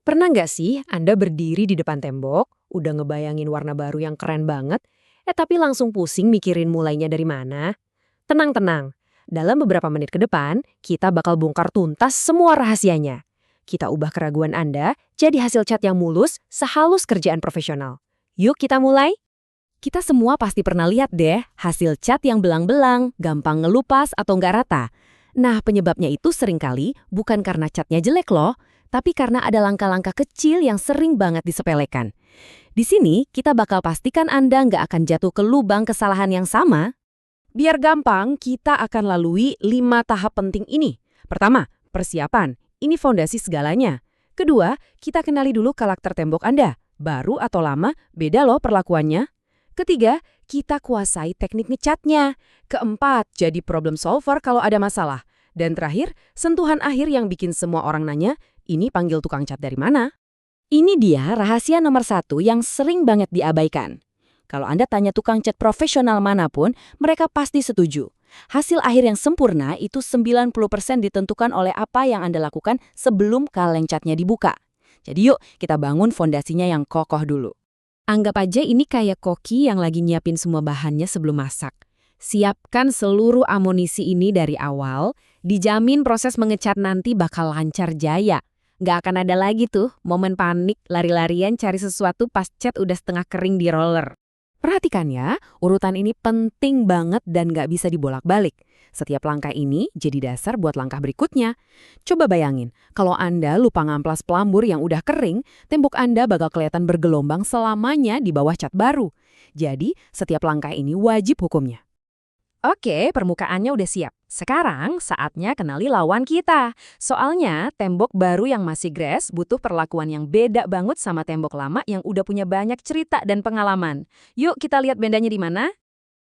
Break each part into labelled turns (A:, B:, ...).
A: Pernah nggak sih Anda berdiri di depan tembok, udah ngebayangin warna baru yang keren banget, tapi langsung pusing mikirin mulainya dari mana? Tenang-tenang, dalam beberapa menit ke depan, kita bakal bongkar tuntas semua rahasianya. Kita ubah keraguan Anda jadi hasil cat yang mulus, sehalus kerjaan profesional. Yuk kita mulai? Kita semua pasti pernah lihat deh hasil cat yang belang-belang, gampang ngelupas atau nggak rata. Nah, penyebabnya itu seringkali bukan karena catnya jelek loh, tapi karena ada langkah-langkah kecil yang sering banget disepelekan. Di sini, kita bakal pastikan Anda nggak akan jatuh ke lubang kesalahan yang sama. Biar gampang, kita akan lalui 5 tahap penting ini. Pertama, persiapan. Ini fondasi segalanya. Kedua, kita kenali dulu karakter tembok Anda. Baru atau lama, beda loh perlakuannya. Ketiga, kita kuasai teknik ngecatnya. Keempat, jadi problem solver kalau ada masalah. Dan terakhir, sentuhan akhir yang bikin semua orang nanya, ini panggil tukang cat dari mana? Ini dia rahasia nomor 1 yang sering banget diabaikan. Kalau Anda tanya tukang cat profesional manapun, mereka pasti setuju. Hasil akhir yang sempurna itu 90% ditentukan oleh apa yang Anda lakukan sebelum kaleng catnya dibuka. Jadi yuk, kita bangun fondasinya yang kokoh dulu. Anggap aja ini kayak koki yang lagi nyiapin semua bahannya sebelum masak. Siapkan seluruh amunisi ini dari awal, dijamin proses mengecat nanti bakal lancar jaya. Nggak akan ada lagi tuh momen panik lari-larian cari sesuatu pas cat udah setengah kering di roller. Perhatikan ya, urutan ini penting banget dan nggak bisa dibolak-balik. Setiap langkah ini jadi dasar buat langkah berikutnya. Coba bayangin, kalau Anda lupa ngamplas pelambur yang udah kering, tembok Anda bakal kelihatan bergelombang selamanya di bawah cat baru. Jadi, setiap langkah ini wajib hukumnya. Oke, permukaannya udah siap. Sekarang saatnya kenali lawan kita. Soalnya tembok baru yang masih gres butuh perlakuan yang beda banget sama tembok lama yang udah punya banyak cerita dan pengalaman. Yuk kita lihat bedanya di mana?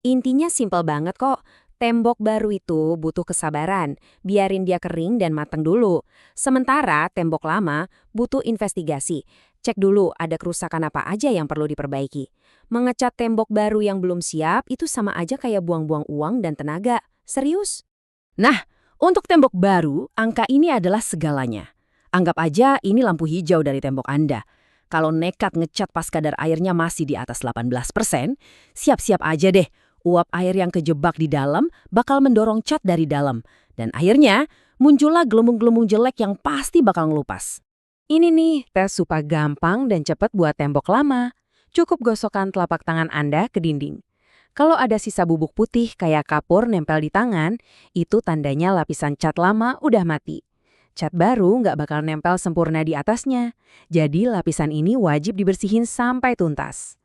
A: Intinya simpel banget kok. Tembok baru itu butuh kesabaran, biarin dia kering dan mateng dulu. Sementara tembok lama butuh investigasi. Cek dulu ada kerusakan apa aja yang perlu diperbaiki. Mengecat tembok baru yang belum siap itu sama aja kayak buang-buang uang dan tenaga. Serius? Nah, untuk tembok baru, angka ini adalah segalanya. Anggap aja ini lampu hijau dari tembok Anda. Kalau nekat ngecat pas kadar airnya masih di atas 18%, siap-siap aja deh. Uap air yang kejebak di dalam bakal mendorong cat dari dalam. Dan akhirnya, muncullah gelembung-gelembung jelek yang pasti bakal ngelupas. Ini nih, tes supaya gampang dan cepat buat tembok lama. Cukup gosokkan telapak tangan Anda ke dinding. Kalau ada sisa bubuk putih kayak kapur nempel di tangan, itu tandanya lapisan cat lama udah mati. Cat baru nggak bakal nempel sempurna di atasnya. Jadi lapisan ini wajib dibersihin sampai tuntas.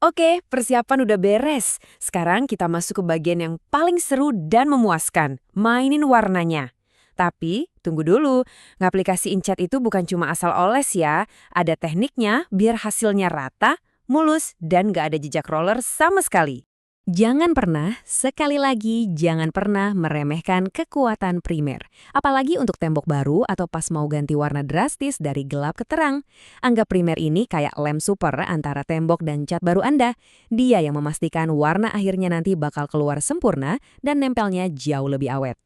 A: Oke, persiapan udah beres. Sekarang kita masuk ke bagian yang paling seru dan memuaskan, mainin warnanya. Tapi, tunggu dulu, ngaplikasiin cat itu bukan cuma asal oles ya. Ada tekniknya biar hasilnya rata, mulus, dan nggak ada jejak roller sama sekali. Jangan pernah, sekali lagi, jangan pernah meremehkan kekuatan primer. Apalagi untuk tembok baru atau pas mau ganti warna drastis dari gelap ke terang. Anggap primer ini kayak lem super antara tembok dan cat baru Anda. Dia yang memastikan warna akhirnya nanti bakal keluar sempurna dan nempelnya jauh lebih awet.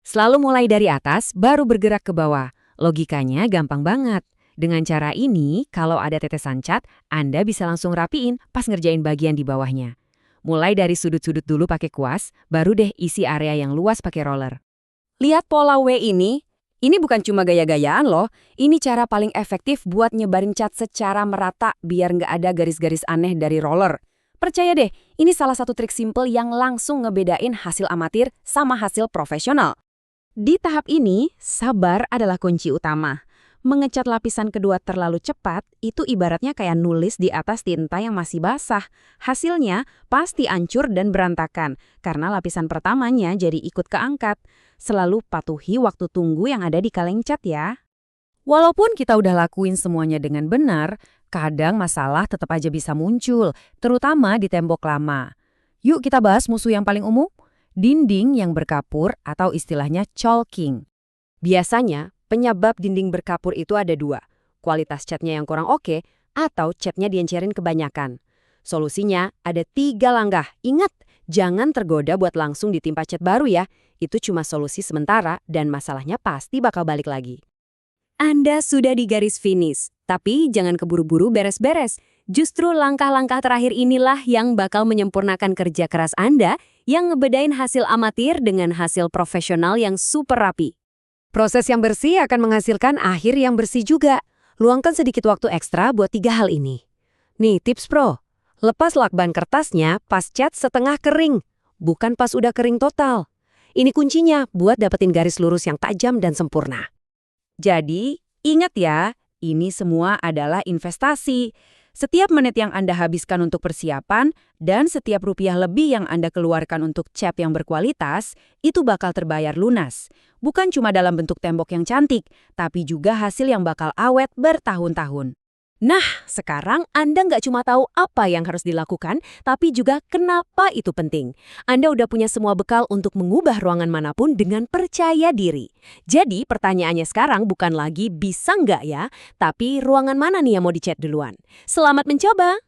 A: Selalu mulai dari atas, baru bergerak ke bawah. Logikanya gampang banget. Dengan cara ini, kalau ada tetesan cat, Anda bisa langsung rapiin pas ngerjain bagian di bawahnya. Mulai dari sudut-sudut dulu pakai kuas, baru deh isi area yang luas pakai roller. Lihat pola W ini bukan cuma gaya-gayaan loh, ini cara paling efektif buat nyebarin cat secara merata biar nggak ada garis-garis aneh dari roller. Percaya deh, ini salah satu trik simple yang langsung ngebedain hasil amatir sama hasil profesional. Di tahap ini, sabar adalah kunci utama. Mengecat lapisan kedua terlalu cepat, itu ibaratnya kayak nulis di atas tinta yang masih basah. Hasilnya pasti hancur dan berantakan, karena lapisan pertamanya jadi ikut keangkat. Selalu patuhi waktu tunggu yang ada di kaleng cat ya. Walaupun kita udah lakuin semuanya dengan benar, kadang masalah tetap aja bisa muncul, terutama di tembok lama. Yuk kita bahas musuh yang paling umum, dinding yang berkapur atau istilahnya chalking. Biasanya, penyebab dinding berkapur itu ada 2, kualitas catnya yang kurang oke atau catnya diencerin kebanyakan. Solusinya ada 3 langkah. Ingat, jangan tergoda buat langsung ditimpa cat baru ya. Itu cuma solusi sementara dan masalahnya pasti bakal balik lagi.
B: Anda sudah di garis finish, tapi jangan keburu-buru beres-beres. Justru langkah-langkah terakhir inilah yang bakal menyempurnakan kerja keras Anda yang ngebedain hasil amatir dengan hasil profesional yang super rapi.
A: Proses yang bersih akan menghasilkan akhir yang bersih juga. Luangkan sedikit waktu ekstra buat 3 hal ini. Nih tips pro, lepas lakban kertasnya pas cat setengah kering, bukan pas udah kering total. Ini kuncinya buat dapetin garis lurus yang tajam dan sempurna.
C: Jadi, ingat ya, ini semua adalah investasi. Setiap menit yang Anda habiskan untuk persiapan dan setiap rupiah lebih yang Anda keluarkan untuk cat yang berkualitas, itu bakal terbayar lunas. Bukan cuma dalam bentuk tembok yang cantik, tapi juga hasil yang bakal awet bertahun-tahun.
A: Nah, sekarang Anda nggak cuma tahu apa yang harus dilakukan, tapi juga kenapa itu penting. Anda udah punya semua bekal untuk mengubah ruangan manapun dengan percaya diri. Jadi, pertanyaannya sekarang bukan lagi bisa nggak ya, tapi ruangan mana nih yang mau dicat duluan. Selamat mencoba!